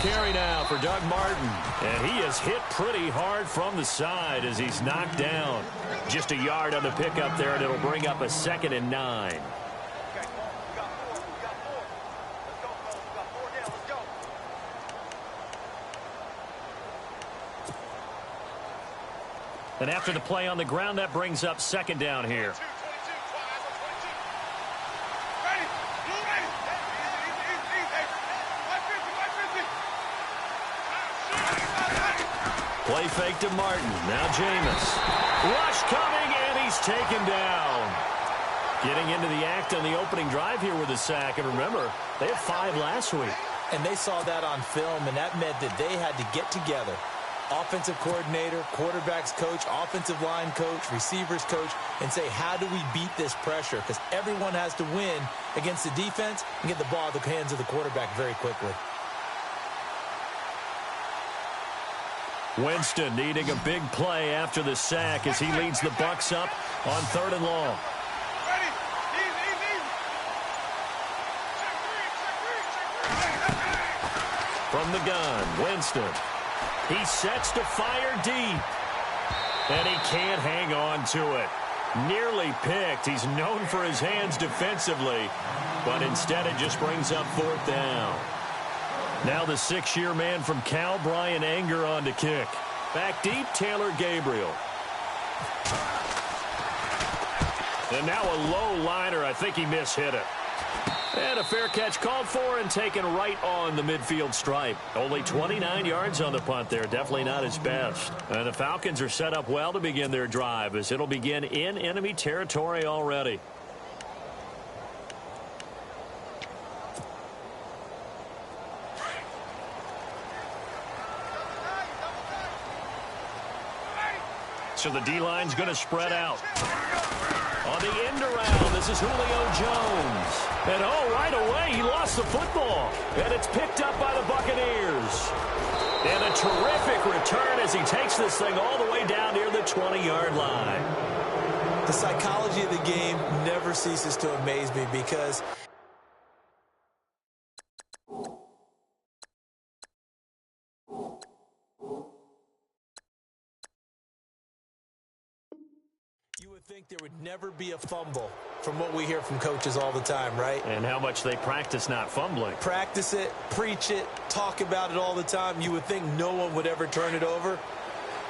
carry now for Doug Martin. And he is hit pretty hard from the side as he's knocked down. Just a yard on the pickup there, and it'll bring up a 2nd and 9. And after the play on the ground, that brings up 2nd down here. Play fake to Martin. Now Jameis. Rush coming, and he's taken down. Getting into the act on the opening drive here with a sack. And remember, they had 5 last week. And they saw that on film, and that meant that they had to get together. Offensive coordinator, quarterbacks coach, offensive line coach, receivers coach, and say, how do we beat this pressure? Because everyone has to win against the defense and get the ball in the hands of the quarterback very quickly. Winston needing a big play after the sack as he leads the Bucs up on 3rd and long. From the gun, Winston. He sets to fire deep. And he can't hang on to it. Nearly picked. He's known for his hands defensively. But instead it just brings up 4th down. Now the 6-year man from Cal, Brian Anger, on to kick. Back deep, Taylor Gabriel. And now a low liner. I think he mishit it. And a fair catch called for and taken right on the midfield stripe. Only 29 yards on the punt there. Definitely not his best. And the Falcons are set up well to begin their drive as it'll begin in enemy territory already. So the D-line's going to spread out. On the end around, this is Julio Jones. And right away, he lost the football. And it's picked up by the Buccaneers. And a terrific return as he takes this thing all the way down near the 20-yard line. The psychology of the game never ceases to amaze me because think there would never be a fumble from what we hear from coaches all the time, right? And how much they practice not fumbling. Practice it, preach it, talk about it all the time. You would think no one would ever turn it over.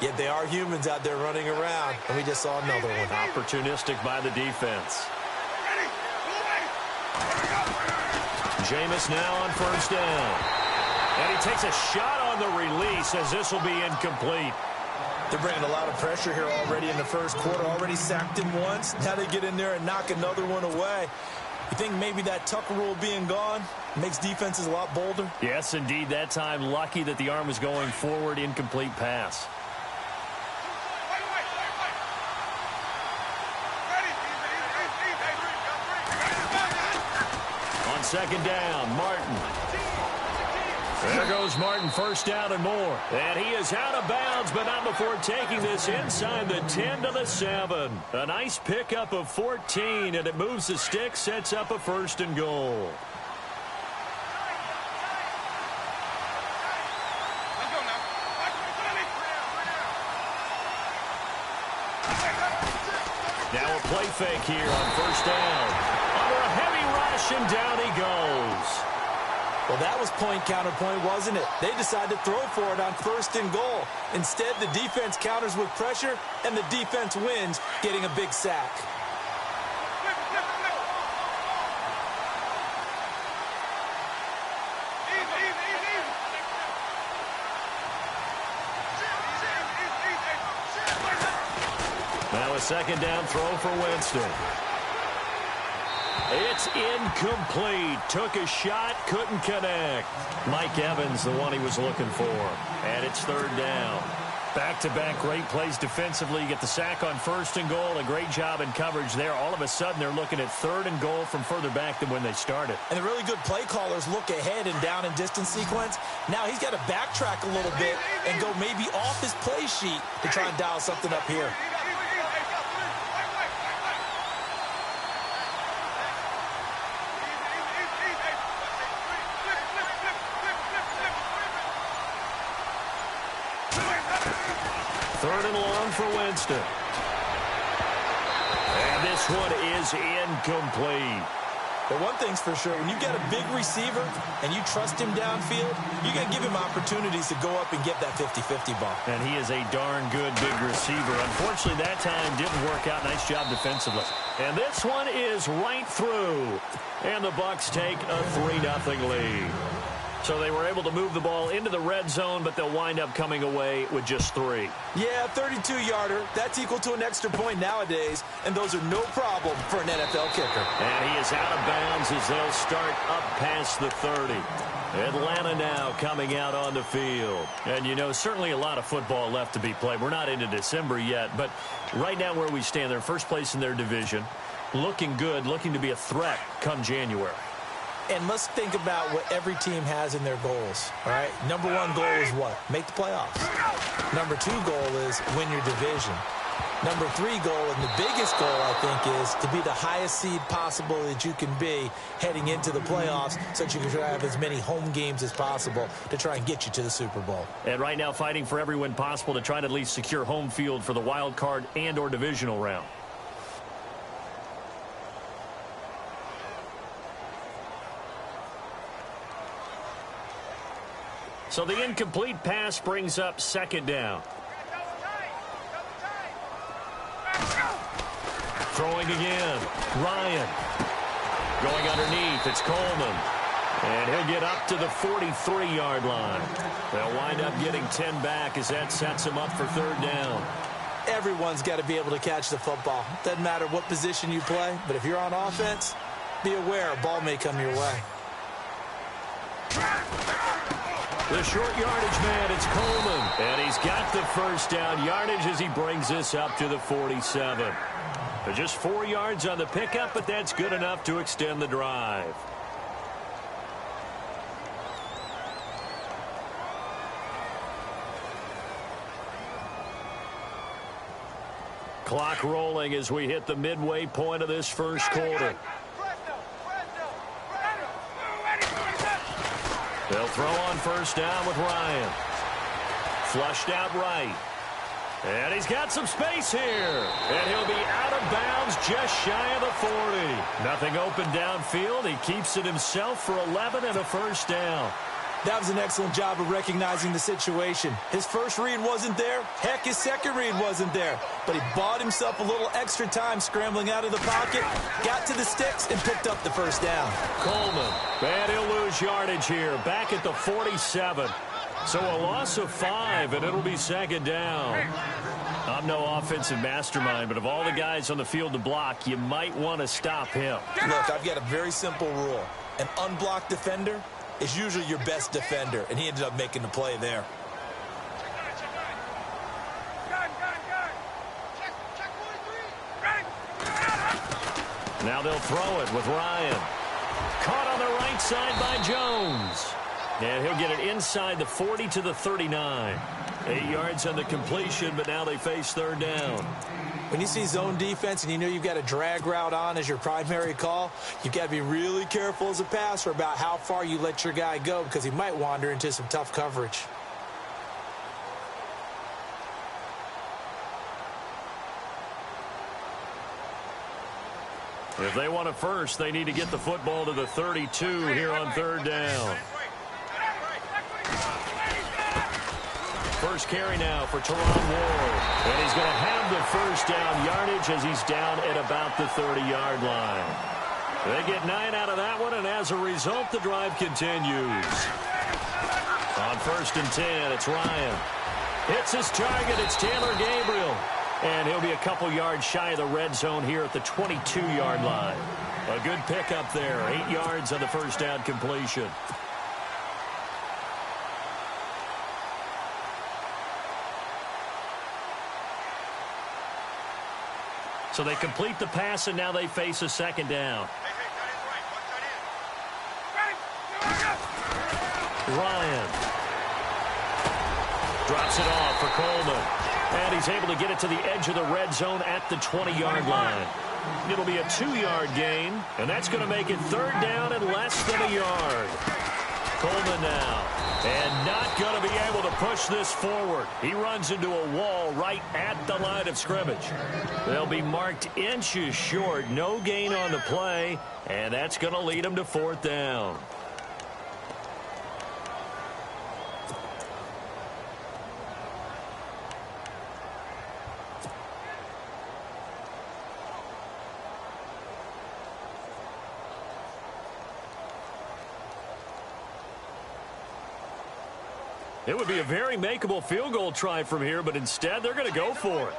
Yet they are humans out there running around, and we just saw another one. Opportunistic by the defense. Jameis now on 1st down. And he takes a shot on the release as this will be incomplete. They're bringing a lot of pressure here already in the first quarter. Already sacked him once. Now they get in there and knock another one away. You think maybe that Tucker rule being gone makes defenses a lot bolder? Yes, indeed. That time, lucky that the arm was going forward. Incomplete pass. On 2nd down, Martin. There goes Martin, 1st down and more. And he is out of bounds, but not before taking this inside the 10 to the 7. A nice pickup of 14, and it moves the stick, sets up a 1st and goal. Now a play fake here on 1st down. Under a heavy rush, and down he goes. Well, that was point counterpoint, wasn't it? They decided to throw for it on 1st and goal. Instead, the defense counters with pressure, and the defense wins, getting a big sack. Now a 2nd down throw for Winston. It's incomplete. Took a shot, couldn't connect. Mike Evans, the one he was looking for. And it's 3rd down. Back-to-back great plays defensively. Get the sack on 1st and goal. A great job in coverage there. All of a sudden, they're looking at 3rd and goal from further back than when they started. And the really good play callers look ahead and down and distance sequence. Now he's got to backtrack a little bit and go maybe off his play sheet to try and dial something up here. Third and long for Winston. And this one is incomplete. But one thing's for sure, when you get a big receiver and you trust him downfield, you got to give him opportunities to go up and get that 50-50 ball. And he is a darn good big receiver. Unfortunately, that time didn't work out. Nice job defensively. And this one is right through. And the Bucs take a 3-0 lead. So they were able to move the ball into the red zone, but they'll wind up coming away with just 3. Yeah, 32-yarder. That's equal to an extra point nowadays, and those are no problem for an NFL kicker. And he is out of bounds as they'll start up past the 30. Atlanta now coming out on the field. And, you know, certainly a lot of football left to be played. We're not into December yet, but right now where we stand, they're first place in their division. Looking good, looking to be a threat come January. And let's think about what every team has in their goals, all right? Number 1 goal is what? Make the playoffs. Number 2 goal is win your division. Number 3 goal, and the biggest goal, I think, is to be the highest seed possible that you can be heading into the playoffs so that you can try to have as many home games as possible to try and get you to the Super Bowl. And right now fighting for every win possible to try to at least secure home field for the wild card and or divisional round. So the incomplete pass brings up 2nd down. Throwing again. Ryan. Going underneath. It's Coleman. And he'll get up to the 43-yard line. They'll wind up getting 10 back as that sets him up for 3rd down. Everyone's got to be able to catch the football. Doesn't matter what position you play, but if you're on offense, be aware a ball may come your way. The short yardage man, it's Coleman. And he's got the 1st down yardage as he brings this up to the 47. Just 4 yards on the pickup, but that's good enough to extend the drive. Clock rolling as we hit the midway point of this first quarter. They'll throw on 1st down with Ryan. Flushed out right. And he's got some space here. And he'll be out of bounds just shy of the 40. Nothing open downfield. He keeps it himself for 11 and a 1st down. That was an excellent job of recognizing the situation. His first read wasn't there. Heck, his second read wasn't there. But he bought himself a little extra time scrambling out of the pocket, got to the sticks, and picked up the 1st down. Coleman, and he'll lose yardage here, back at the 47. So a loss of 5, and it'll be 2nd down. I'm no offensive mastermind, but of all the guys on the field to block, you might want to stop him. Look, I've got a very simple rule. An unblocked defender is usually your best defender, and he ended up making the play there. Now they'll throw it with Ryan. Caught on the right side by Jones. And he'll get it inside the 40 to the 39. 8 yards on the completion, but now they face 3rd down. When you see zone defense and you know you've got a drag route on as your primary call, you've got to be really careful as a passer about how far you let your guy go because he might wander into some tough coverage. If they want a 1st, they need to get the football to the 32 here on 3rd down. First carry now for Teron Ward. And he's going to have the 1st down yardage as he's down at about the 30-yard line. They get 9 out of that one, and as a result, the drive continues. On 1st and 10, it's Ryan. Hits his target. It's Taylor Gabriel. And he'll be a couple yards shy of the red zone here at the 22-yard line. A good pickup there. 8 yards on the 1st down completion. So they complete the pass, and now they face a 2nd down. Ryan drops it off for Coleman. And he's able to get it to the edge of the red zone at the 20-yard line. It'll be a 2-yard gain, and that's going to make it 3rd down and less than a yard. Coleman now. And not going to be able to push this forward. He runs into a wall right at the line of scrimmage. They'll be marked inches short. No gain on the play. And that's going to lead them to 4th down. It would be a very makeable field goal try from here, but instead they're going to go for it.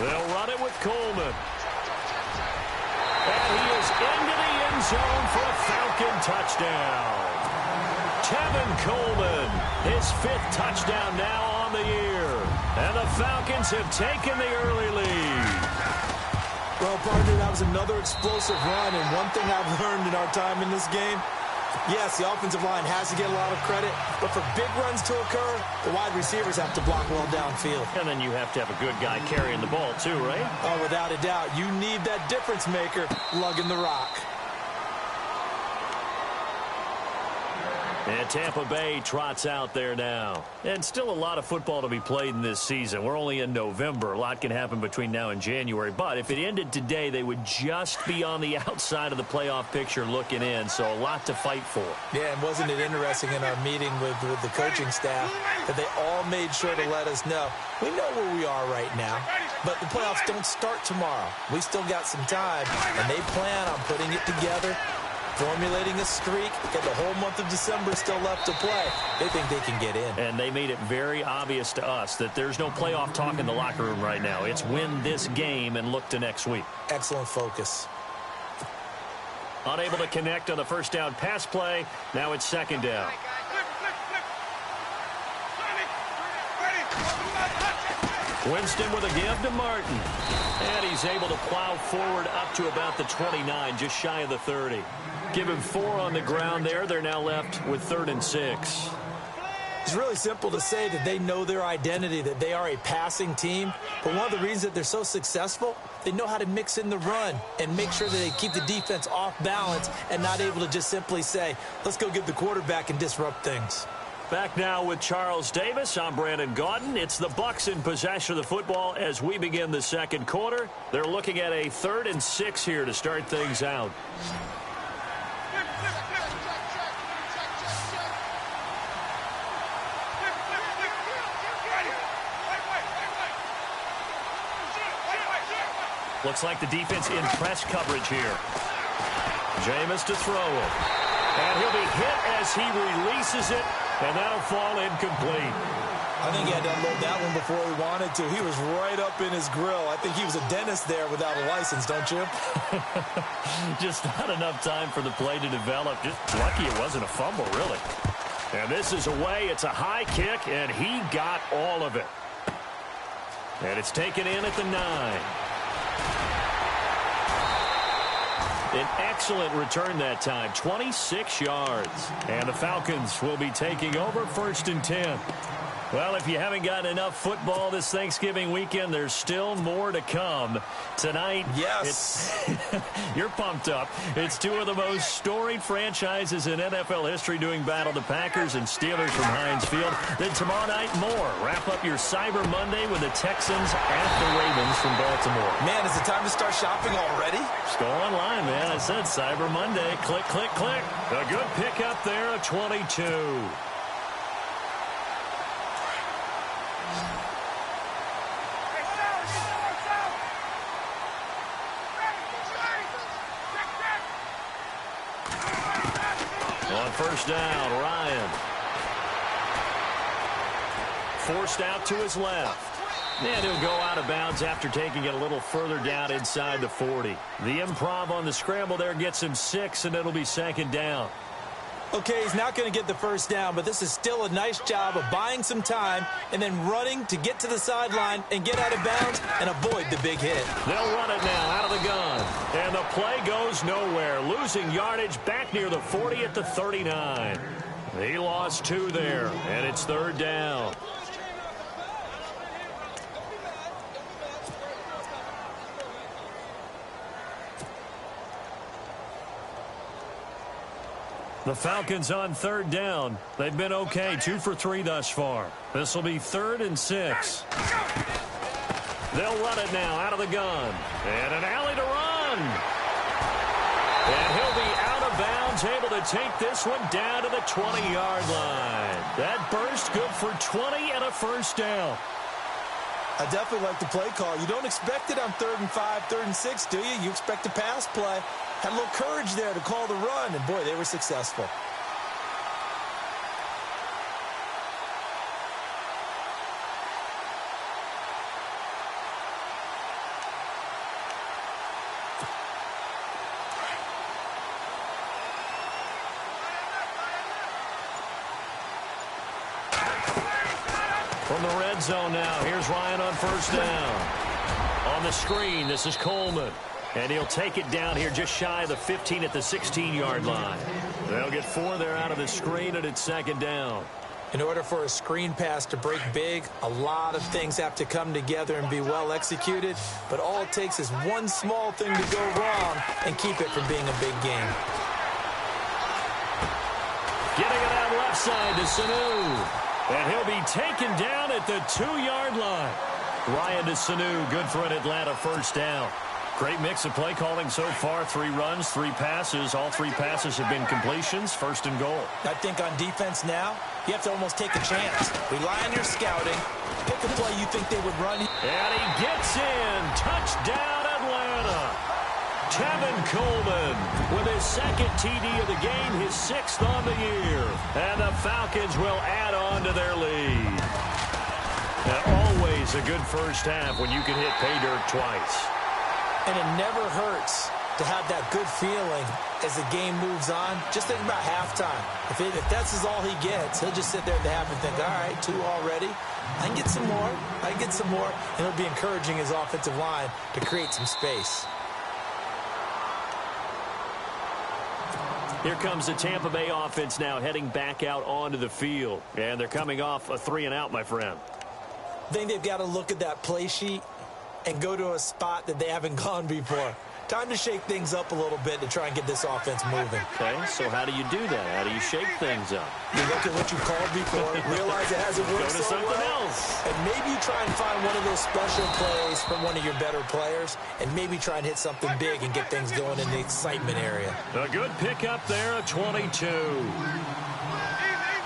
They'll run it with Coleman. And he is into the end zone for a Falcon touchdown. Tevin Coleman, his 5th touchdown now on the year. And the Falcons have taken the early lead. Well, partner, that was another explosive run, and one thing I've learned in our time in this game, yes, the offensive line has to get a lot of credit, but for big runs to occur, the wide receivers have to block well downfield. And then you have to have a good guy carrying the ball too, right? Oh, without a doubt. You need that difference maker lugging the rock. And Tampa Bay trots out there now. And still a lot of football to be played in this season. We're only in November. A lot can happen between now and January. But if it ended today, they would just be on the outside of the playoff picture looking in. So a lot to fight for. Yeah, and wasn't it interesting in our meeting with the coaching staff that they all made sure to let us know, we know where we are right now, but the playoffs don't start tomorrow. We still got some time, and they plan on putting it together, formulating a streak, get the whole month of December still left to play. They think they can get in. And they made it very obvious to us that there's no playoff talk in the locker room right now. It's win this game and look to next week. Excellent focus. Unable to connect on the first down pass play. Now it's 2nd down. Winston with a give to Martin. And he's able to plow forward up to about the 29, just shy of the 30. Give him 4 on the ground there. They're now left with 3rd and 6. It's really simple to say that they know their identity, that they are a passing team. But one of the reasons that they're so successful, they know how to mix in the run and make sure that they keep the defense off balance and not able to just simply say, let's go get the quarterback and disrupt things. Back now with Charles Davis. I'm Brandon Gaudin. It's the Bucs in possession of the football as we begin the 2nd quarter. They're looking at a 3rd and 6 here to start things out. Looks like the defense in press coverage here. Jameis to throw it. And he'll be hit as he releases it, and that'll fall incomplete. I think he had to unload that one before he wanted to. He was right up in his grill. I think he was a dentist there without a license, don't you? Just not enough time for the play to develop. Just lucky it wasn't a fumble, really. And this is away. It's a high kick, and he got all of it. And it's taken in at the 9. An excellent return that time, 26 yards. And the Falcons will be taking over 1st and 10. Well, if you haven't gotten enough football this Thanksgiving weekend, there's still more to come. Tonight, yes, you're pumped up. It's 2 of the most storied franchises in NFL history doing battle, the Packers and Steelers from Heinz Field. Then tomorrow night, more. Wrap up your Cyber Monday with the Texans at the Ravens from Baltimore. Man, is it time to start shopping already? Just go online, man. I said Cyber Monday. Click, click, click. A good pickup there, a 22. On first down, Ryan. Forced out to his left. And he'll go out of bounds after taking it a little further down inside the 40. The improv on the scramble there gets him 6, and it'll be 2nd down. Okay, he's not going to get the first down, but this is still a nice job of buying some time and then running to get to the sideline and get out of bounds and avoid the big hit. They'll run it now out of the gun. And the play goes nowhere. Losing yardage back near the 40 at the 39. He lost 2 there, and it's 3rd down. The Falcons on third down. They've been okay, 2 for 3 thus far. This will be 3rd and 6. They'll run it now out of the gun. And an alley to run. And he'll be out of bounds, able to take this one down to the 20-yard line. That burst good for 20 and a first down. I definitely like the play call. You don't expect it on 3rd and 5, 3rd and 6, do you? You expect a pass play. Had a little courage there to call the run, and boy, they were successful. From the red zone now, here's Ryan on first down. On the screen, this is Coleman. And he'll take it down here just shy of the 15 at the 16-yard line. They'll get 4 there out of the screen, and it's 2nd down. In order for a screen pass to break big, a lot of things have to come together and be well executed. But all it takes is one small thing to go wrong and keep it from being a big game. Getting it out left side to Sanu. And he'll be taken down at the 2-yard line. Ryan to Sanu, good for an Atlanta first down. Great mix of play calling so far. 3 runs, 3 passes. All 3 passes have been completions. 1st and goal. I think on defense now, you have to almost take a chance. Rely on your scouting. Pick a play you think they would run. And he gets in. Touchdown, Atlanta. Tevin Coleman with his 2nd TD of the game, his 6th on the year. And the Falcons will add on to their lead. Now, always a good first half when you can hit pay dirt twice. And it never hurts to have that good feeling as the game moves on. Just think about halftime. If that's all he gets, he'll just sit there at the half and think, all right, 2 already. I can get some more. I can get some more. And he'll be encouraging his offensive line to create some space. Here comes the Tampa Bay offense now heading back out onto the field. And they're coming off a 3-and-out, my friend. I think they've got to look at that play sheet and go to a spot that they haven't gone before. Time to shake things up a little bit to try and get this offense moving. Okay, so how do you do that? How do you shake things up? You look at what you called before, realize it hasn't worked Go to so something well, else. and maybe you try and find one of those special plays from one of your better players, and maybe try and hit something big and get things going in the excitement area. A good pickup there, a 22.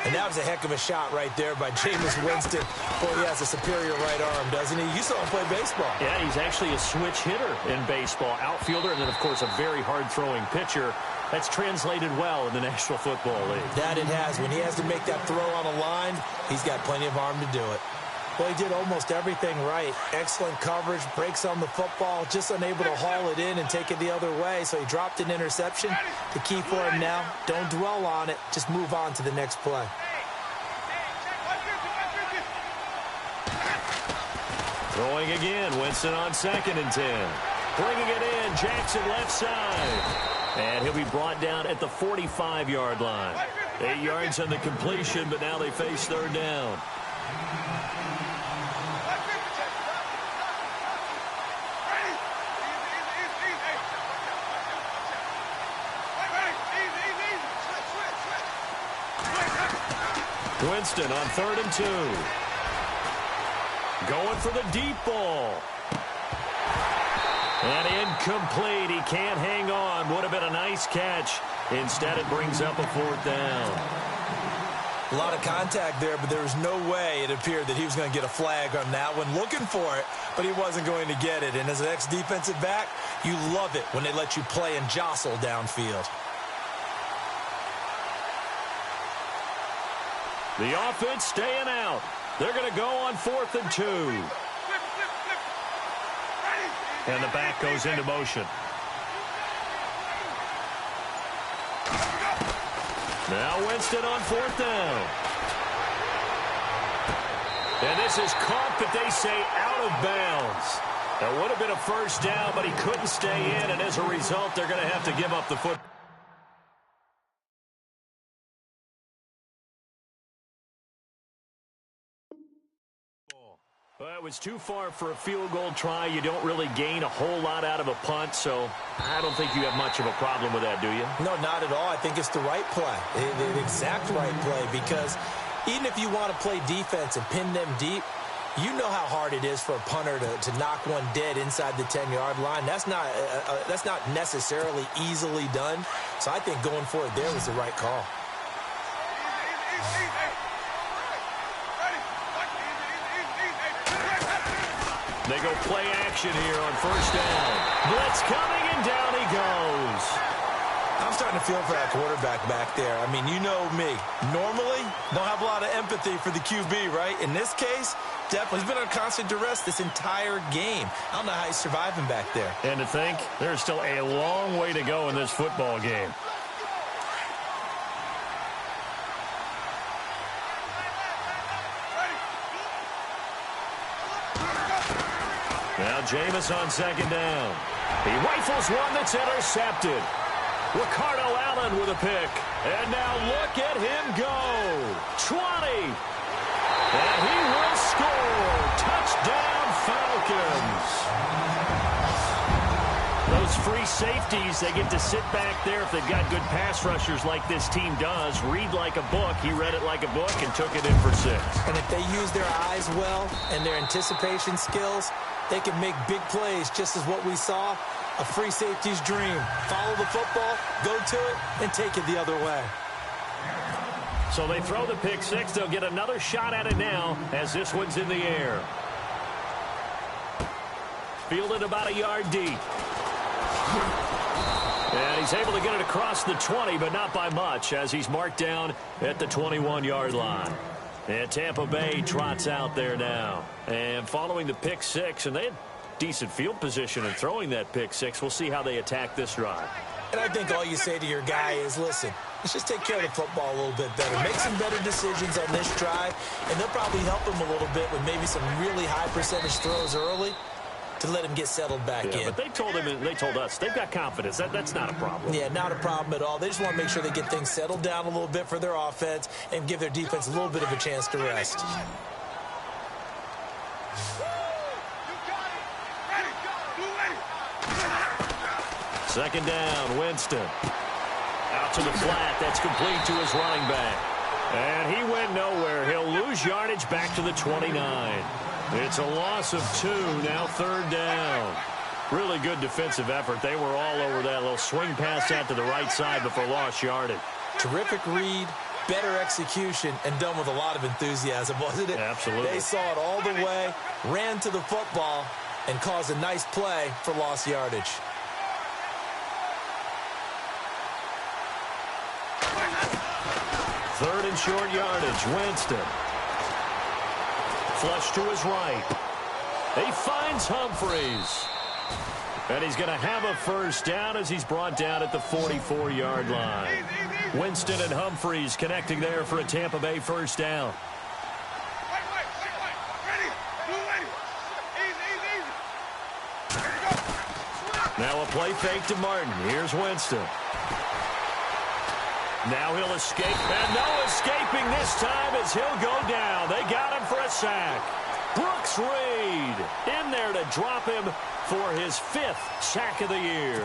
And that was a heck of a shot right there by Jameis Winston. Boy, he has a superior right arm, doesn't he? You saw him play baseball. Yeah, he's actually a switch hitter in baseball. Outfielder, and then, of course, a very hard-throwing pitcher. That's translated well in the National Football League. That it has. When he has to make that throw on a line, he's got plenty of arm to do it. Well, he did almost everything right. Excellent coverage, breaks on the football, just unable to haul it in and take it the other way. So he dropped an interception. The key for him now, don't dwell on it. Just move on to the next play. Throwing again, Winston on 2nd and 10. Bringing it in, Jackson left side. And he'll be brought down at the 45-yard line. 8 yards on the completion, but now they face 3rd down. Winston on 3rd and 2. Going for the deep ball. And incomplete. He can't hang on. Would have been a nice catch. Instead, it brings up a 4th down. A lot of contact there, but there was no way it appeared that he was going to get a flag on that one. Looking for it, but he wasn't going to get it. And as an ex-defensive back, you love it when they let you play and jostle downfield. The offense staying out. They're going to go on 4th and 2. And the back goes into motion. Now Winston on 4th down. And this is caught, but they say out of bounds. That would have been a first down, but he couldn't stay in, and as a result, they're going to have to give up the football. Well, it was too far for a field goal try. You don't really gain a whole lot out of a punt, so I don't think you have much of a problem with that, do you? No, not at all. I think it's the right play, the exact right play, because even if you want to play defense and pin them deep, you know how hard it is for a punter to knock one dead inside the 10-yard line. That's not necessarily easily done. So I think going for it there was the right call. They go play action here on first down. Blitz coming, and down he goes. I'm starting to feel for that quarterback back there. I mean, you know me. Normally, don't have a lot of empathy for the QB, right? In this case, definitely. He's been on constant duress this entire game. I don't know how he's surviving back there. And to think, there's still a long way to go in this football game. Now Jameis on second down. He rifles one that's intercepted. Ricardo Allen with a pick. And now look at him go. 20. And he will score. Touchdown Falcons. Those free safeties, they get to sit back there if they've got good pass rushers like this team does. Read like a book. He read it like a book and took it in for 6. And if they use their eyes well and their anticipation skills, they can make big plays, just as what we saw. A free safety's dream. Follow the football, go to it, and take it the other way. So they throw the pick 6. They'll get another shot at it now as this one's in the air. Fielded about a yard deep. And he's able to get it across the 20, but not by much, as he's marked down at the 21-yard line. And Tampa Bay trots out there now. And following the pick 6, and they had decent field position in throwing that pick 6. We'll see how they attack this drive. And I think all you say to your guy is, listen, let's just take care of the football a little bit better. Make some better decisions on this drive, and they'll probably help him a little bit with maybe some really high percentage throws early to let him get settled back in. But they told him, they told us, they've got confidence. That's not a problem. Yeah, not a problem at all. They just want to make sure they get things settled down a little bit for their offense and give their defense a little bit of a chance to rest. Second down, Winston. Out to the flat. That's complete to his running back. And he went nowhere. He'll lose yardage back to the 29. It's a loss of 2, now third down. Really good defensive effort. They were all over that little swing pass out to the right side before lost yardage. Terrific read, better execution, and done with a lot of enthusiasm, wasn't it? Absolutely. They saw it all the way, ran to the football, and caused a nice play for lost yardage. Third and short yardage, Winston. Flush to his right. He finds Humphries. And he's going to have a first down as he's brought down at the 44-yard line. Winston and Humphries connecting there for a Tampa Bay first down. Now a play fake to Martin. Here's Winston. Now he'll escape, and no escaping this time as he'll go down. They got him for a sack. Brooks Reed in there to drop him for his 5th sack of the year.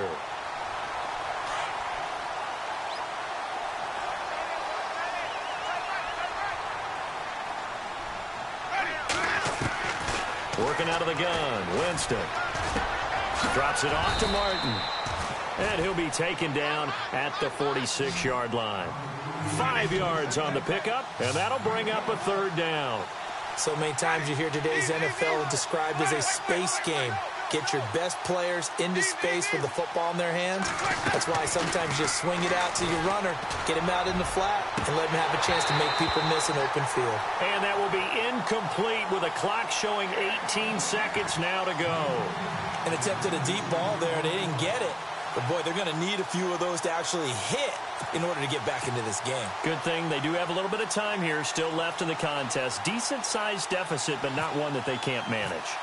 Working out of the gun, Winston. Drops it off to Martin. And he'll be taken down at the 46-yard line. 5 yards on the pickup, and that'll bring up a third down. So many times you hear today's NFL described as a space game. Get your best players into space with the football in their hands. That's why sometimes you just swing it out to your runner, get him out in the flat, and let him have a chance to make people miss an open field. And that will be incomplete with a clock showing 18 seconds now to go. And attempted a deep ball there, and they didn't get it. But, boy, they're going to need a few of those to actually hit in order to get back into this game. Good thing they do have a little bit of time here still left in the contest. Decent-sized deficit, but not one that they can't manage.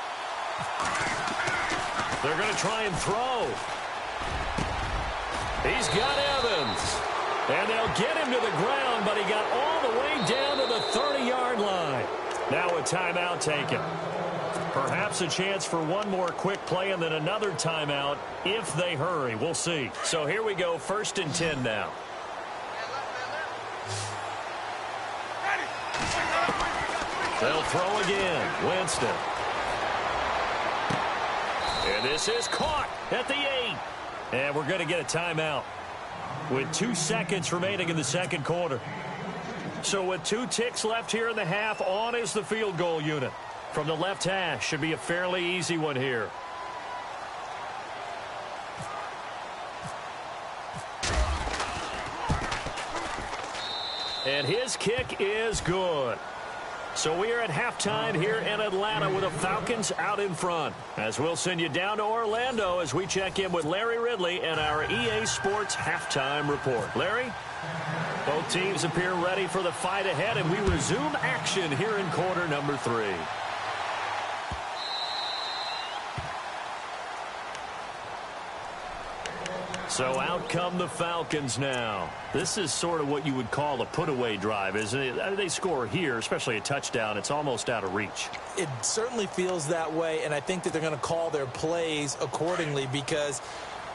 They're going to try and throw. He's got Evans. And they'll get him to the ground, but he got all the way down to the 30-yard line. Now a timeout taken. Perhaps a chance for one more quick play and then another timeout if they hurry. We'll see. So here we go, 1st and 10 now. They'll throw again. Winston. And this is caught at the 8. And we're going to get a timeout with 2 seconds remaining in the second quarter. So with 2 ticks left here in the half, on is the field goal unit. From the left hash, should be a fairly easy one here. And his kick is good. So we are at halftime here in Atlanta with the Falcons out in front. As we'll send you down to Orlando as we check in with Larry Ridley and our EA Sports halftime report. Larry? Both teams appear ready for the fight ahead, and we resume action here in quarter number 3. So out come the Falcons now. This is sort of what you would call a put-away drive, isn't it? They score here, especially a touchdown. It's almost out of reach. It certainly feels that way, and I think that they're going to call their plays accordingly because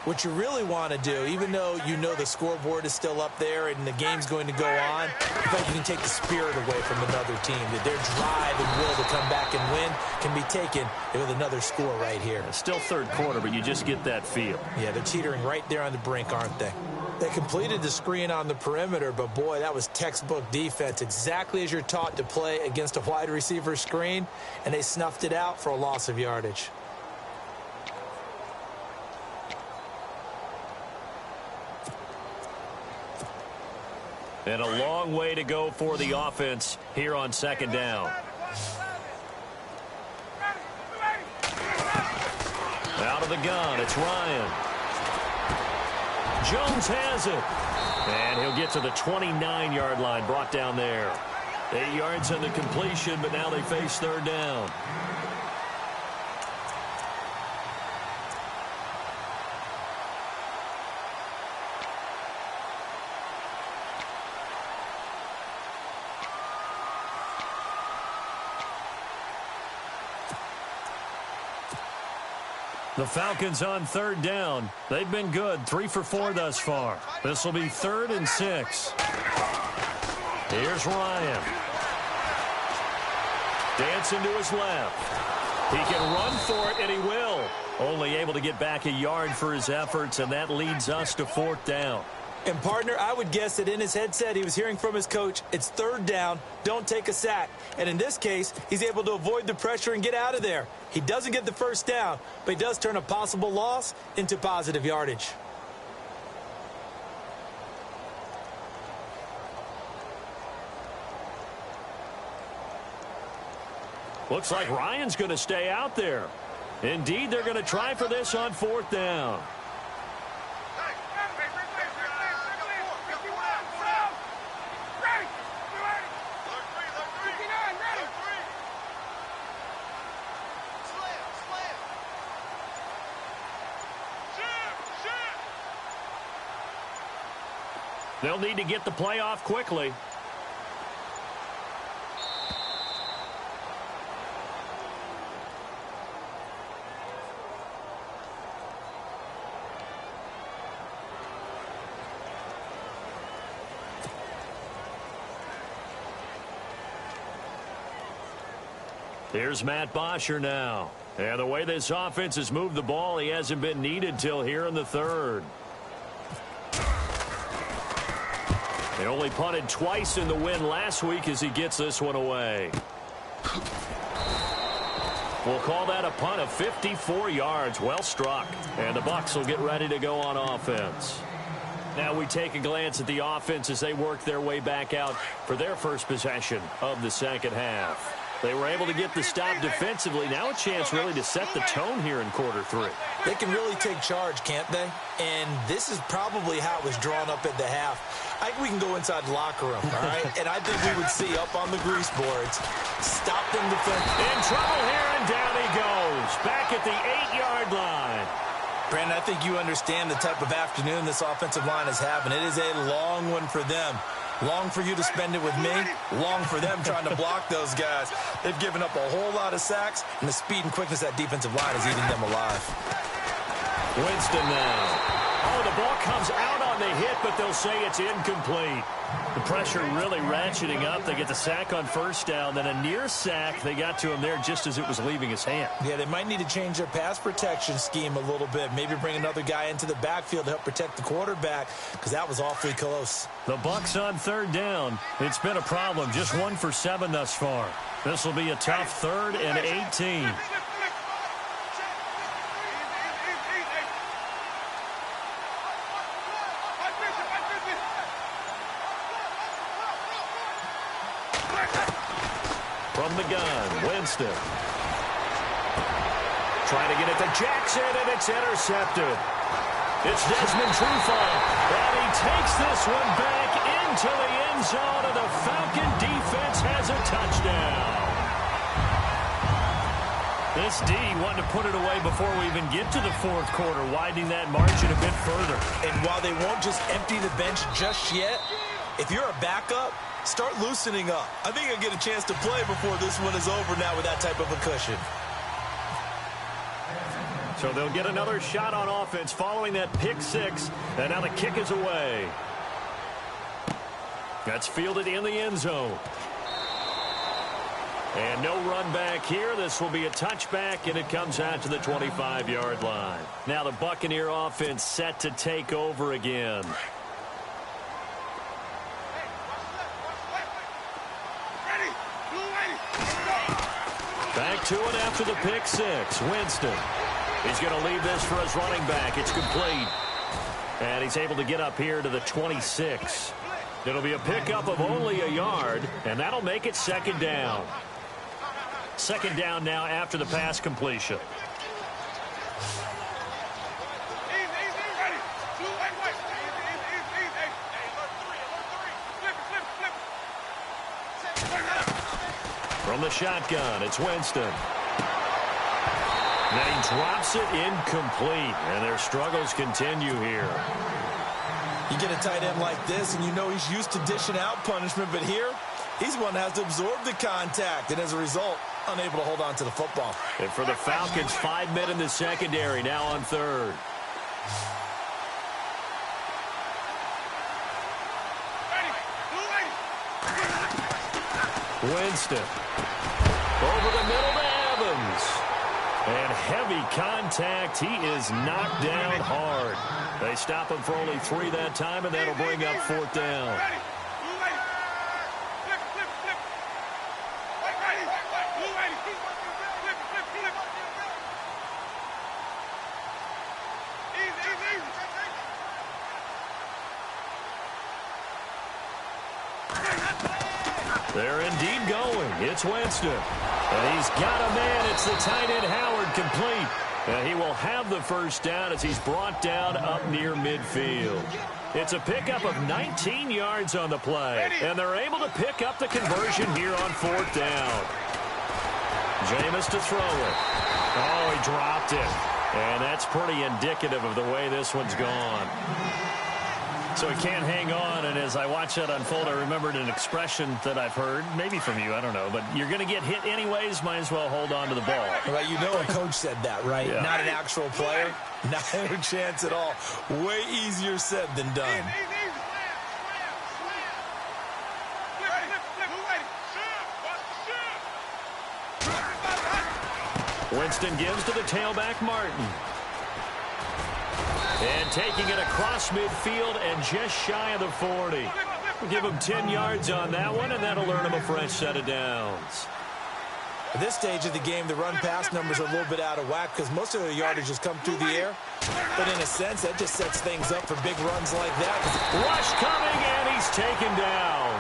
what you really want to do, even though you know the scoreboard is still up there and the game's going to go on, but you can take the spirit away from another team. That their drive and will to come back and win can be taken with another score right here. It's still third quarter, but you just get that feel. Yeah, they're teetering right there on the brink, aren't they? They completed the screen on the perimeter, but boy, that was textbook defense. Exactly as you're taught to play against a wide receiver screen, and they snuffed it out for a loss of yardage. And a long way to go for the offense here on second down. Out of the gun, it's Ryan. Jones has it. And he'll get to the 29-yard line, brought down there. 8 yards on the completion, but now they face third down. The Falcons on third down. They've been good, 3 for 4 thus far. This will be 3rd and 6. Here's Ryan. Dancing to his left. He can run for it, and he will. Only able to get back a yard for his efforts, and that leads us to 4th down. And, partner, I would guess that in his headset he was hearing from his coach, it's 3rd down, don't take a sack. And in this case, he's able to avoid the pressure and get out of there. He doesn't get the first down, but he does turn a possible loss into positive yardage. Looks like Ryan's going to stay out there. Indeed, they're going to try for this on 4th down. They'll need to get the play off quickly. Here's Matt Bosher now. And the way this offense has moved the ball, he hasn't been needed till here in the 3rd. They only punted twice in the win last week as he gets this one away. We'll call that a punt of 54 yards. Well struck. And the Bucs will get ready to go on offense. Now we take a glance at the offense as they work their way back out for their first possession of the second half. They were able to get the stop defensively. Now a chance really to set the tone here in quarter 3. They can really take charge, can't they? And this is probably how it was drawn up at the half. I think we can go inside the locker room, all right? And I think we would see up on the grease boards, stop them defensively. In trouble here, and down he goes. Back at the 8-yard line. Brandon, I think you understand the type of afternoon this offensive line is having. It is a long one for them. Long for you to spend it with me. Long for them trying to block those guys. They've given up a whole lot of sacks, and the speed and quickness of that defensive line is eating them alive. Winston now. Oh, the ball comes out on the hit, but they'll say it's incomplete. The pressure really ratcheting up. They get the sack on first down, then a near sack. They got to him there just as it was leaving his hand. Yeah, they might need to change their pass protection scheme a little bit. Maybe bring another guy into the backfield to help protect the quarterback, because that was awfully close. The Bucs on third down. It's been a problem. Just 1 for 7 thus far. This will be a tough 3rd and 18. From the gun, Winston. Trying to get it to Jackson, and it's intercepted. It's Desmond Trufant, and he takes this one back into the end zone, and the Falcon defense has a touchdown. This D wanted to put it away before we even get to the 4th quarter, widening that margin a bit further. And while they won't just empty the bench just yet, if you're a backup, start loosening up. I think you'll get a chance to play before this one is over now with that type of a cushion. So they'll get another shot on offense following that pick 6, and now the kick is away. That's fielded in the end zone. And no run back here. This will be a touchback, and it comes out to the 25-yard line. Now the Buccaneer offense set to take over again. Back to it after the pick 6. Winston. He's going to leave this for his running back. It's complete. And he's able to get up here to the 26. It'll be a pickup of only a yard, and that'll make it 2nd down. 2nd down now after the pass completion. From the shotgun, it's Winston. Then he drops it incomplete, and their struggles continue here. You get a tight end like this, and you know he's used to dishing out punishment, but here, he's one that has to absorb the contact, and as a result, unable to hold on to the football. And for the Falcons, 5 men in the secondary, now on 3rd. Winston. Over the middle to Evans. And heavy contact. He is knocked down hard. They stop him for only 3 that time, and that'll bring up 4th down. They're indeed going. It's Winston. And he's got a man. It's the tight end Howard complete. And he will have the first down as he's brought down up near midfield. It's a pickup of 19 yards on the play. And they're able to pick up the conversion here on 4th down. Jameis to throw it. Oh, he dropped it. And that's pretty indicative of the way this one's gone. So he can't hang on, and as I watch that unfold, I remembered an expression that I've heard, maybe from you, I don't know, but you're going to get hit anyways, might as well hold on to the ball. Right, you know a coach said that, right? Yeah. Not an actual player. Not a chance at all. Way easier said than done. Winston gives to the tailback, Martin. And taking it across midfield and just shy of the 40. We'll give him 10 yards on that one, and that'll earn him a fresh set of downs. At this stage of the game, the run-pass numbers are a little bit out of whack because most of their yardage has come through the air. But in a sense, that just sets things up for big runs like that. Rush coming, and he's taken down.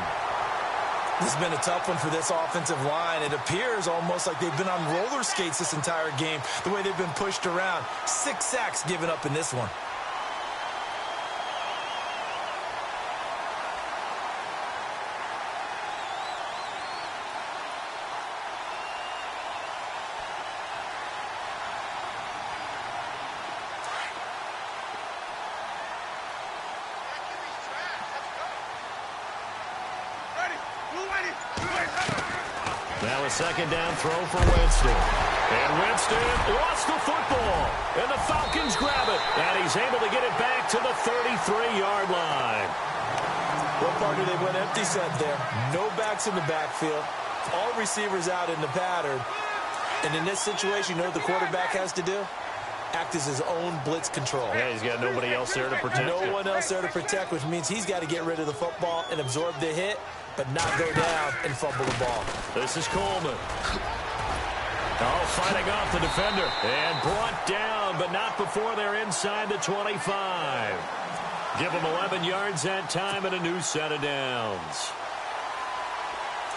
This has been a tough one for this offensive line. It appears almost like they've been on roller skates this entire game, the way they've been pushed around. 6 sacks given up in this one. a second down throw for Winston. And Winston lost the football. And the Falcons grab it. And he's able to get it back to the 33-yard line. What part do they went empty set there? No backs in the backfield. All receivers out in the pattern. And in this situation, you know what the quarterback has to do? Act as his own blitz control. Yeah, he's got nobody else there to protect. No one else there to protect, which means he's got to get rid of the football and absorb the hit, but not go down and fumble the ball. This is Coleman. Oh, fighting off the defender. And brought down, but not before they're inside the 25. Give him 11 yards that time and a new set of downs.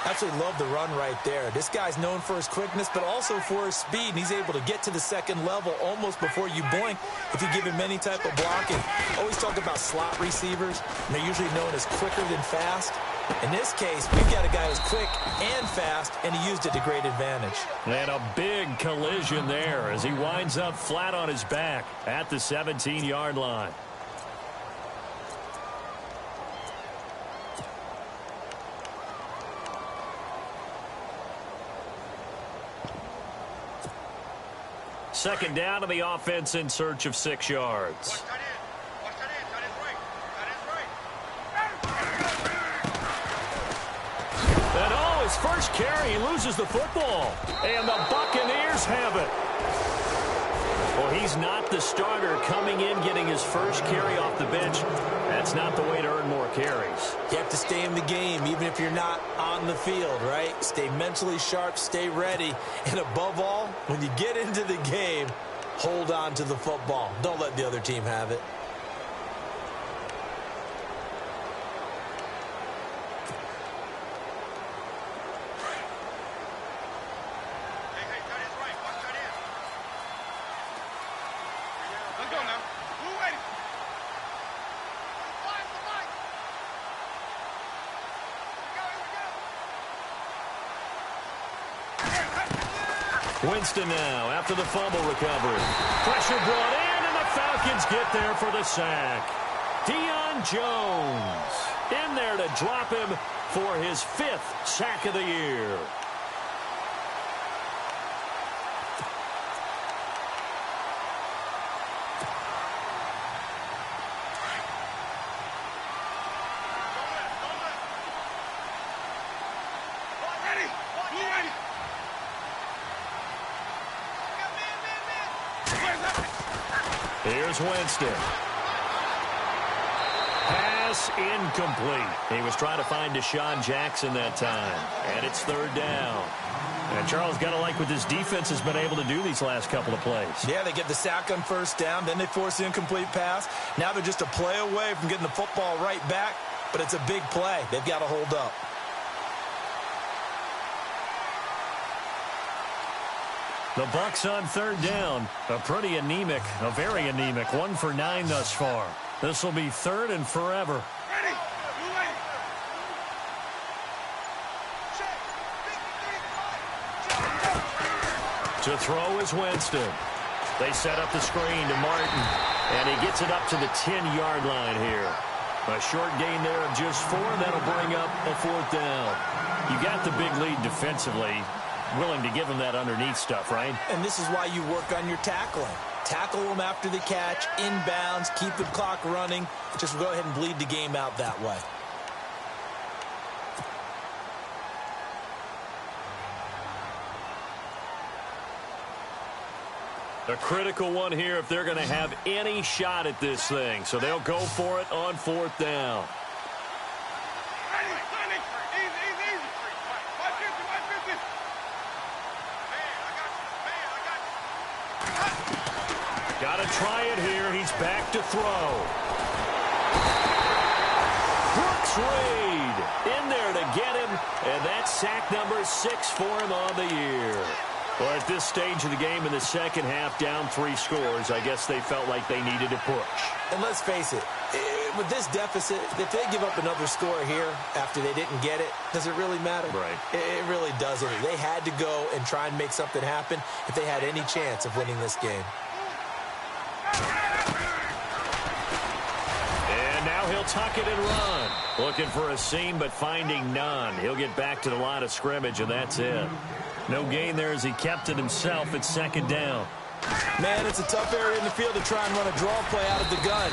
Absolutely love the run right there. This guy's known for his quickness, but also for his speed. And he's able to get to the second level almost before you blink if you give him any type of blocking. Always talk about slot receivers, and they're usually known as quicker than fast. In this case, we've got a guy who's quick and fast, and he used it to great advantage. And a big collision there as he winds up flat on his back at the 17-yard line. Second down to the offense in search of 6 yards. And oh, his first carry, he loses the football. And the Buccaneers have it. Well, he's not the starter coming in, getting his first carry off the bench. That's not the way to earn more carries. You have to stay in the game, even if you're not on the field, right? Stay mentally sharp, stay ready. And above all, when you get into the game, hold on to the football. Don't let the other team have it. Winston now after the fumble recovery. Pressure brought in, and the Falcons get there for the sack. Deion Jones in there to drop him for his 5th sack of the year. Here's Winston. Pass incomplete. He was trying to find Deshaun Jackson that time. And it's 3rd down. And Charles, got to like what this defense has been able to do these last couple of plays. Yeah, they get the sack on 1st down. Then they force the incomplete pass. Now they're just a play away from getting the football right back. But it's a big play. They've got to hold up. The Bucs on 3rd down. A very anemic 1 for 9 thus far. This will be 3rd and forever. To throw is Winston. They set up the screen to Martin, and he gets it up to the 10-yard line here. A short gain there of just 4. That'll bring up a 4th down. You got the big lead defensively. Willing to give him that underneath stuff, right? And this is why you work on your tackling. Tackle them after the catch, inbounds, keep the clock running. Just go ahead and bleed the game out that way. A critical one here if they're going to have any shot at this thing. So they'll go for it on 4th down. Got to try it here. He's back to throw. Brooks Reed in there to get him. And that's sack number 6 for him on the year. Well, at this stage of the game in the second half, down 3 scores, I guess they felt like they needed to push. And let's face it, with this deficit, if they give up another score here after they didn't get it, does it really matter? Right. It really doesn't. They had to go and try and make something happen if they had any chance of winning this game. And now he'll tuck it and run. Looking for a seam, but finding none. He'll get back to the line of scrimmage, and that's it. No gain there as he kept it himself at second down. Man, it's a tough area in the field to try and run a draw play out of the gun.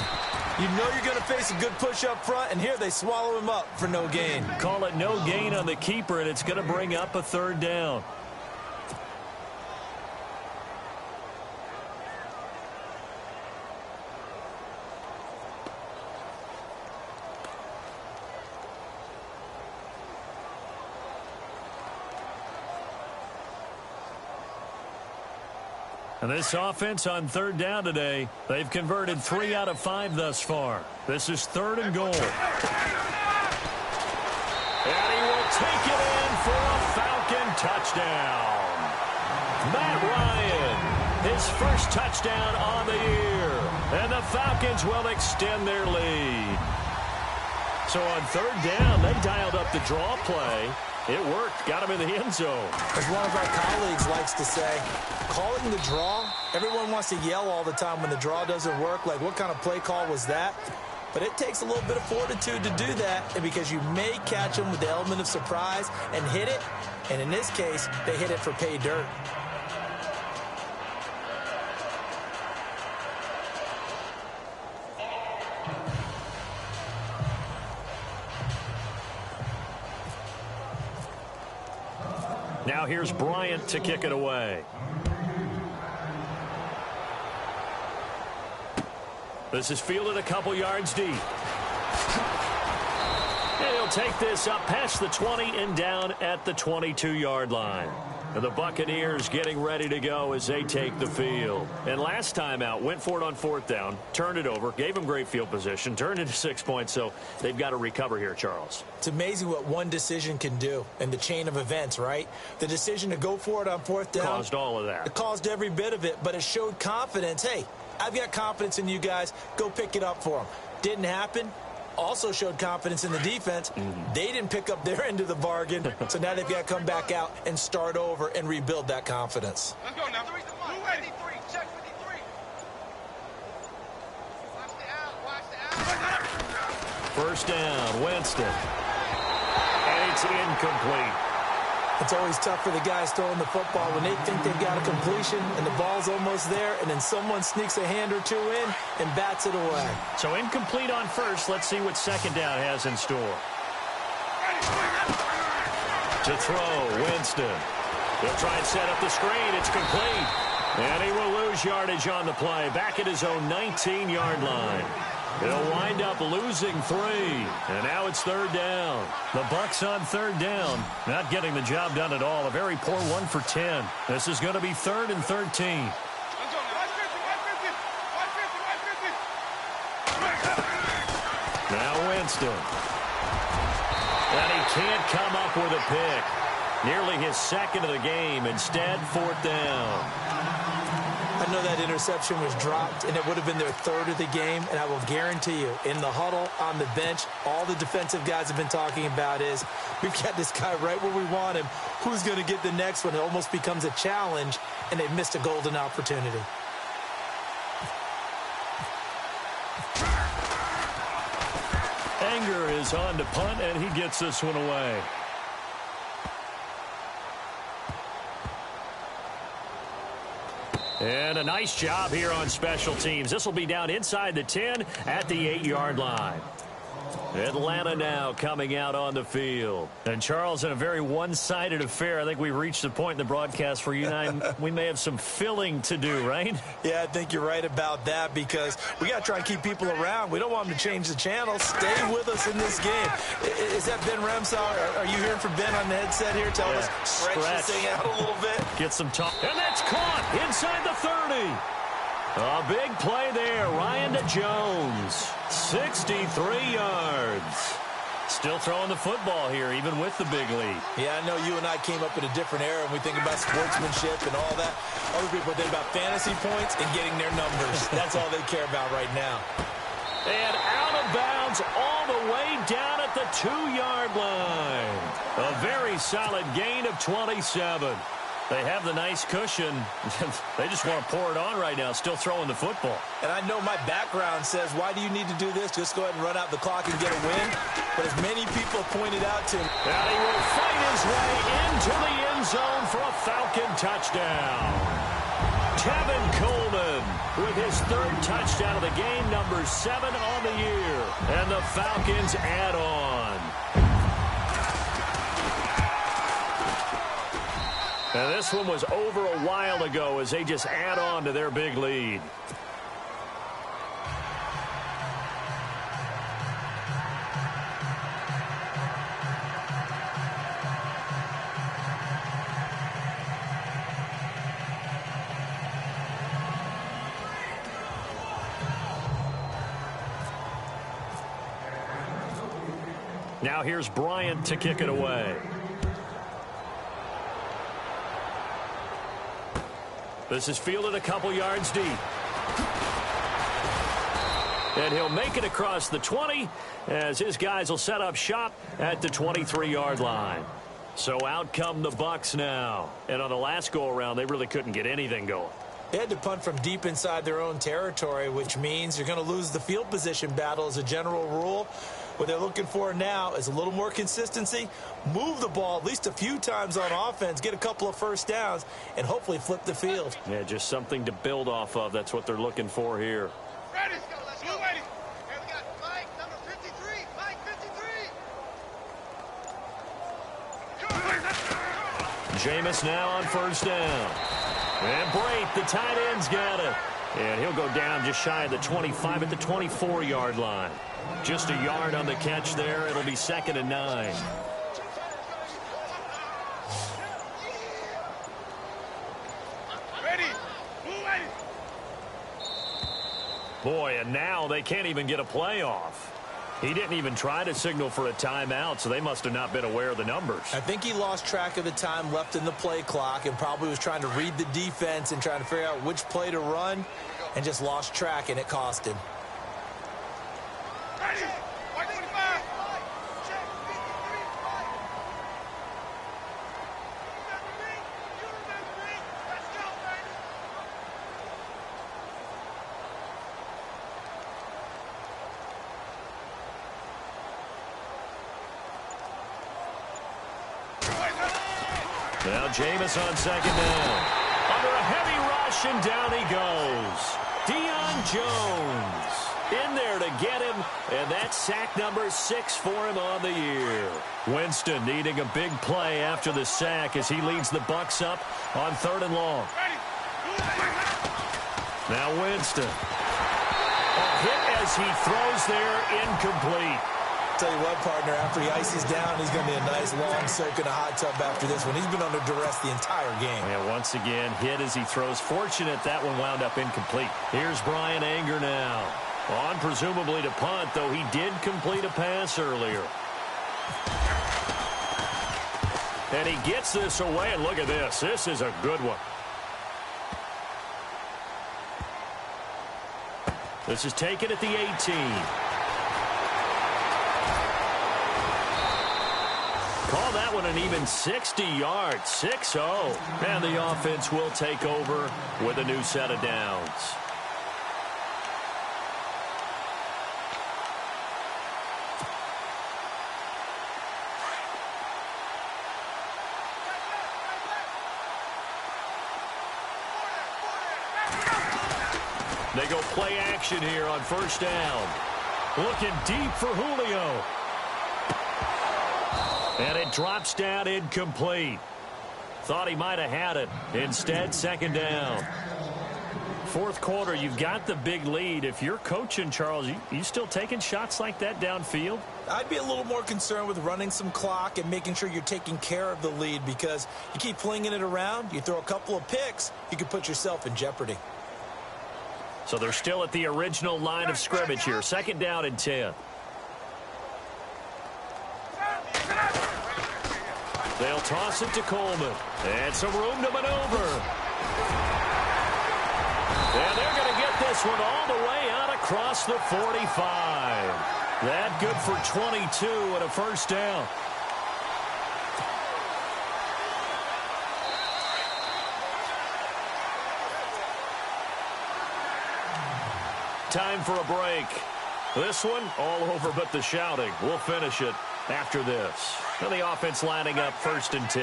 You know you're going to face a good push up front, and here they swallow him up for no gain. Call it no gain on the keeper, and it's going to bring up a third down. And this offense on third down today, they've converted 3 out of 5 thus far. This is 3rd and goal. And he will take it in for a Falcon touchdown. Matt Ryan, his first touchdown on the year. And the Falcons will extend their lead. So on third down, they dialed up the draw play. It worked. Got him in the end zone. As one of our colleagues likes to say, calling the draw, everyone wants to yell all the time when the draw doesn't work, like what kind of play call was that? But it takes a little bit of fortitude to do that, and because you may catch them with the element of surprise and hit it, and in this case, they hit it for pay dirt. Now here's Bryant to kick it away. This is fielded a couple yards deep. And he'll take this up past the 20 and down at the 22-yard line. And the Buccaneers getting ready to go as they take the field. And last time out, went for it on 4th down, turned it over, gave them great field position, turned it to 6 points, so they've got to recover here, Charles. It's amazing what one decision can do in the chain of events, right? The decision to go for it on 4th down. Caused all of that. It caused every bit of it, but it showed confidence. Hey, I've got confidence in you guys. Go pick it up for them. Didn't happen. Also showed confidence in the defense. They didn't pick up their end of the bargain, so now they've got to come back out and start over and rebuild that confidence. Let's go now. 53. Check 53. Watch the out. First down, Winston. And it's incomplete. It's always tough for the guys throwing the football when they think they've got a completion and the ball's almost there, and then someone sneaks a hand or two in and bats it away. So incomplete on first. Let's see what second down has in store. To throw, Winston. He'll try and set up the screen. It's complete. And he will lose yardage on the play. Back at his own 19-yard line. He'll wind up losing 3. And now it's third down. The Bucs on third down. Not getting the job done at all. A very poor 1 for 10. This is going to be 3rd and 13. Now Winston. And he can't come up with a pick. Nearly his 2nd of the game. Instead, 4th down. I know that interception was dropped, and it would have been their 3rd of the game, and I will guarantee you, in the huddle, on the bench, all the defensive guys have been talking about is, we've got this guy right where we want him. Who's going to get the next one? It almost becomes a challenge, and they've missed a golden opportunity. Anger is on to punt, and he gets this one away. And a nice job here on special teams. This will be down inside the 10 at the 8-yard line. Atlanta now coming out on the field. And, Charles, in a very one-sided affair, I think we've reached the point in the broadcast where you and I, we may have some filling to do, right? Yeah, I think you're right about that because we got to try and keep people around. We don't want them to change the channel. Stay with us in this game. Is that Ben Remsaw? Are you hearing from Ben on the headset here? Tell us, stretch this thing out a little bit. Get some talk. And that's caught inside the 30. A big play there. Ryan to Jones. 63 yards. Still throwing the football here, even with the big lead. Yeah, I know you and I came up in a different era, and we think about sportsmanship and all that. Other people think about fantasy points and getting their numbers. That's all they care about right now. And out of bounds all the way down at the 2-yard line. A very solid gain of 27. They have the nice cushion. They just want to pour it on right now, still throwing the football. And I know my background says, why do you need to do this? Just go ahead and run out the clock and get a win. But as many people pointed out to him. And he will fight his way into the end zone for a Falcon touchdown. Tevin Coleman with his third touchdown of the game, number 7 on the year. And the Falcons add on. Now, this one was over a while ago as they just add on to their big lead. Now here's Bryant to kick it away. This is fielded a couple yards deep. And he'll make it across the 20 as his guys will set up shop at the 23-yard line. So out come the Bucs now. And on the last go-around, they really couldn't get anything going. They had to punt from deep inside their own territory, which means you're going to lose the field position battle as a general rule. What they're looking for now is a little more consistency, move the ball at least a few times on offense, get a couple of first downs, and hopefully flip the field. Yeah, just something to build off of. That's what they're looking for here. Ready? Let's go. Let's go. Ready. Here we got Mike, number 53. Mike, 53. Jameis now on first down. And Brate, the tight end's got it. And he'll go down just shy of the 25 at the 24-yard line. Just a yard on the catch there. It'll be 2nd and 9. Ready. Ready. Boy, and now they can't even get a play off. He didn't even try to signal for a timeout, so they must have not been aware of the numbers. I think he lost track of the time left in the play clock and probably was trying to read the defense and trying to figure out which play to run and just lost track, and it cost him. Ready. White 25. Check 53. You remember me? Let's go, baby. Now Jameis on 2nd down. Under a heavy rush, and down he goes. Deion Jones in there to get him, and that's sack number 6 for him on the year. Winston needing a big play after the sack as he leads the Bucs up on 3rd and long. Now Winston. A hit as he throws there, incomplete. Tell you what, partner, after he ices down, he's going to be a nice long soak in a hot tub after this one. He's been under duress the entire game. And once again, hit as he throws. Fortunate that one wound up incomplete. Here's Brian Anger now. On presumably to punt, though he did complete a pass earlier. And he gets this away, and look at this. This is a good one. This is taken at the 18. Call that one an even 60 yards, 6-0. And the offense will take over with a new set of downs. They go play action here on first down. Looking deep for Julio. And it drops down incomplete. Thought he might have had it. Instead, 2nd down. 4th quarter, you've got the big lead. If you're coaching, Charles, you still taking shots like that downfield? I'd be a little more concerned with running some clock and making sure you're taking care of the lead, because you keep flinging it around, you throw a couple of picks, you could put yourself in jeopardy. So they're still at the original line of scrimmage here. 2nd down and 10. They'll toss it to Coleman. And some room to maneuver. And they're going to get this one all the way out across the 45. That good for 22 and a first down. time for a break. This one, all over but the shouting. We'll finish it after this. And the offense lining up 1st and 10.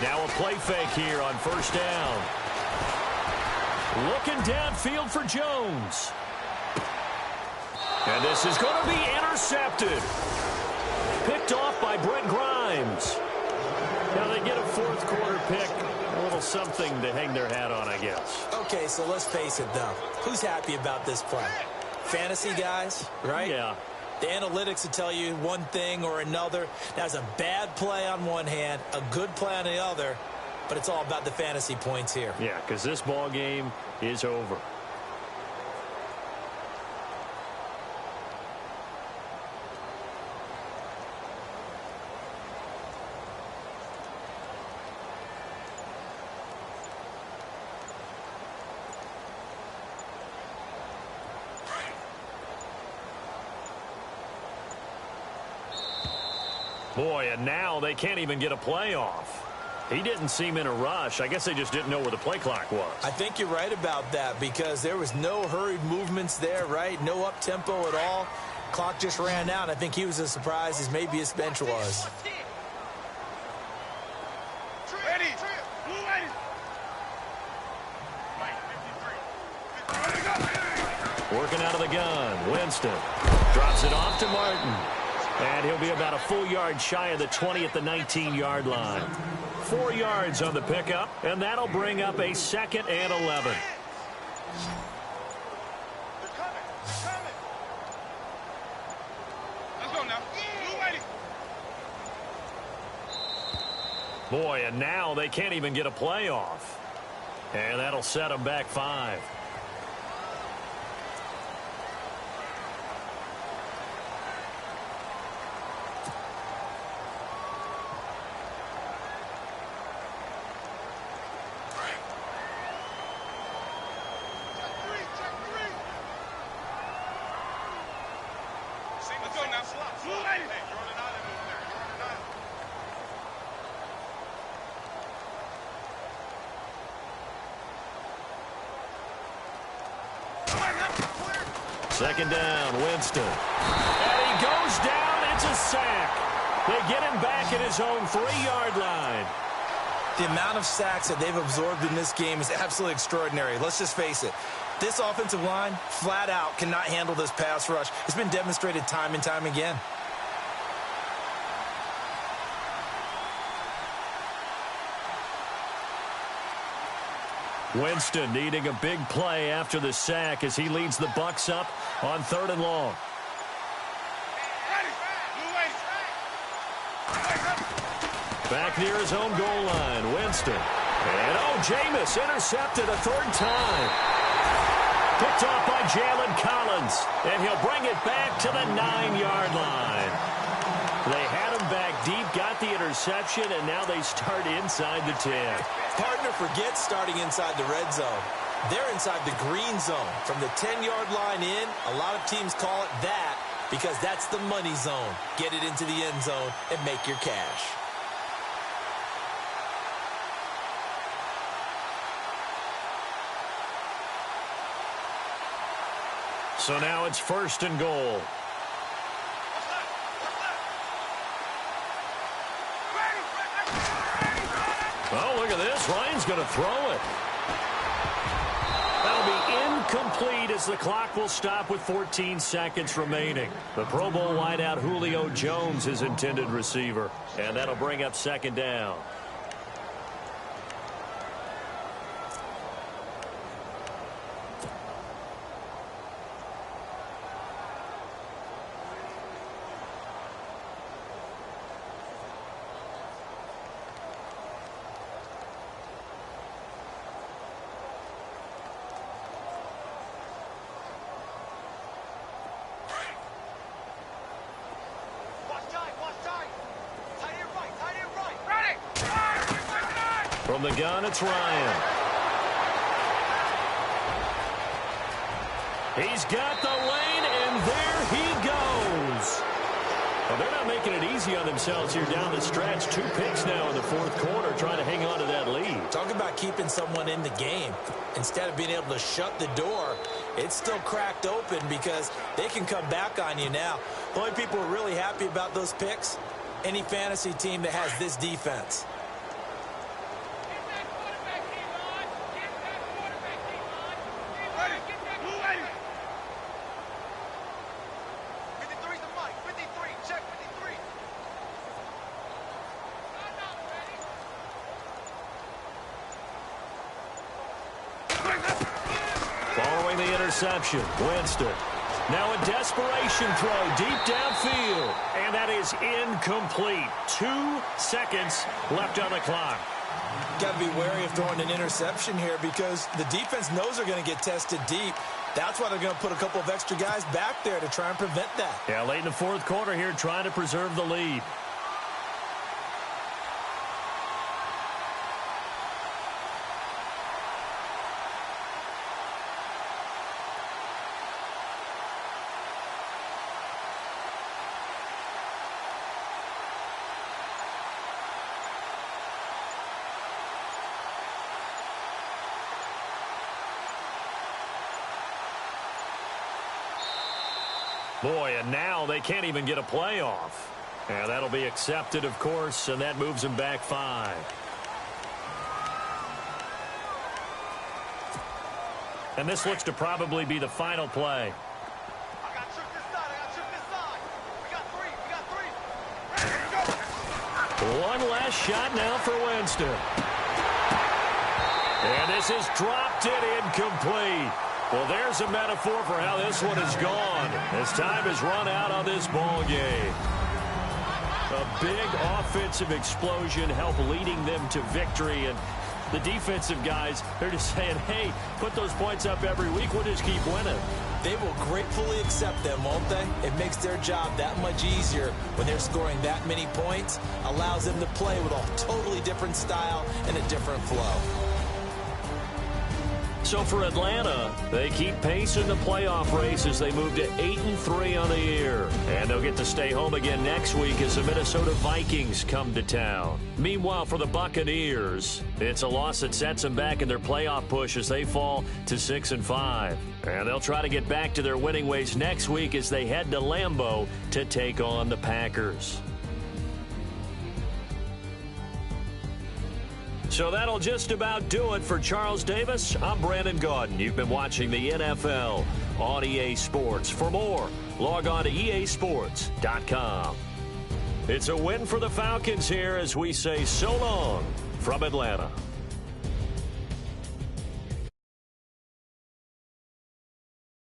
Now a play fake here on 1st down. Looking downfield for Jones. And this is going to be intercepted. Picked off by Brent Grimes. Now they get a 4th quarter pick. A little something to hang their hat on, I guess. Okay, so let's face it, though. Who's happy about this play? Fantasy guys, right? Yeah. The analytics will tell you one thing or another. That's a bad play on one hand, a good play on the other, but it's all about the fantasy points here. Yeah, because this ball game is over. Boy, and now they can't even get a play off. He didn't seem in a rush. I guess they just didn't know where the play clock was. I think you're right about that because there was no hurried movements there, right? No up-tempo at all. Clock just ran out. I think he was as surprised as maybe his bench was. Ready. Working out of the gun. Winston drops it off to Martin. And he'll be about a full yard shy of the 20 at the 19-yard line. 4 yards on the pickup, and that'll bring up a 2nd and 11. They're coming. Let's go now. Blue Boy, and now they can't even get a play off. And that'll set them back 5. Let's go now. Blue lady. Hey, you're on an island over there. You're on an island. Second down, Winston. And he goes down. It's a sack. They get him back at his own 3-yard line. The amount of sacks that they've absorbed in this game is absolutely extraordinary. Let's just face it. This offensive line, flat out, cannot handle this pass rush. It's been demonstrated time and time again. Winston needing a big play after the sack as he leads the Bucs up on 3rd and long. Back near his own goal line, Winston. And Jameis intercepted a 3rd time. Picked off by Jalen Collins. And he'll bring it back to the 9-yard line. They had him back deep, got the interception, and now they start inside the 10. Partner forgets starting inside the red zone. They're inside the green zone. From the 10-yard line in, a lot of teams call it that because that's the money zone. Get it into the end zone and make your cash. So now it's 1st and goal. Oh, look at this. Ryan's going to throw it. That'll be incomplete as the clock will stop with 14 seconds remaining. The Pro Bowl wideout Julio Jones is intended receiver. And that'll bring up 2nd down. From the gun, it's Ryan. He's got the lane, and there he goes. Well, they're not making it easy on themselves here down the stretch. 2 picks now in the fourth quarter, trying to hang on to that lead. Talk about keeping someone in the game. Instead of being able to shut the door, it's still cracked open because they can come back on you now. The only people who are really happy about those picks, any fantasy team that has this defense. Following the interception, Winston. Now a desperation throw deep downfield. And that is incomplete. 2 seconds left on the clock. Got to be wary of throwing an interception here because the defense knows they're going to get tested deep. That's why they're going to put a couple of extra guys back there to try and prevent that. Yeah, late in the fourth quarter here, trying to preserve the lead. Boy, and now they can't even get a playoff. And that'll be accepted, of course, and that moves them back 5. And this looks to probably be the final play. I got tripped this side. I got tripped this side. We got 3. We got 3. Let's go. One last shot now for Winston. And this is dropped it incomplete. Well, there's a metaphor for how this one is gone. As time has run out on this ball game. A big offensive explosion helped leading them to victory. And the defensive guys, they're just saying, hey, put those points up every week. We'll just keep winning. They will gratefully accept them, won't they? It makes their job that much easier when they're scoring that many points. Allows them to play with a totally different style and a different flow. So for Atlanta, they keep pace in the playoff race as they move to 8-3 on the year. And they'll get to stay home again next week as the Minnesota Vikings come to town. Meanwhile, for the Buccaneers, it's a loss that sets them back in their playoff push as they fall to 6-5. And they'll try to get back to their winning ways next week as they head to Lambeau to take on the Packers. So that'll just about do it for Charles Davis. I'm Brandon Gaudin. You've been watching the NFL on EA Sports. For more, log on to easports.com. It's a win for the Falcons here as we say so long from Atlanta.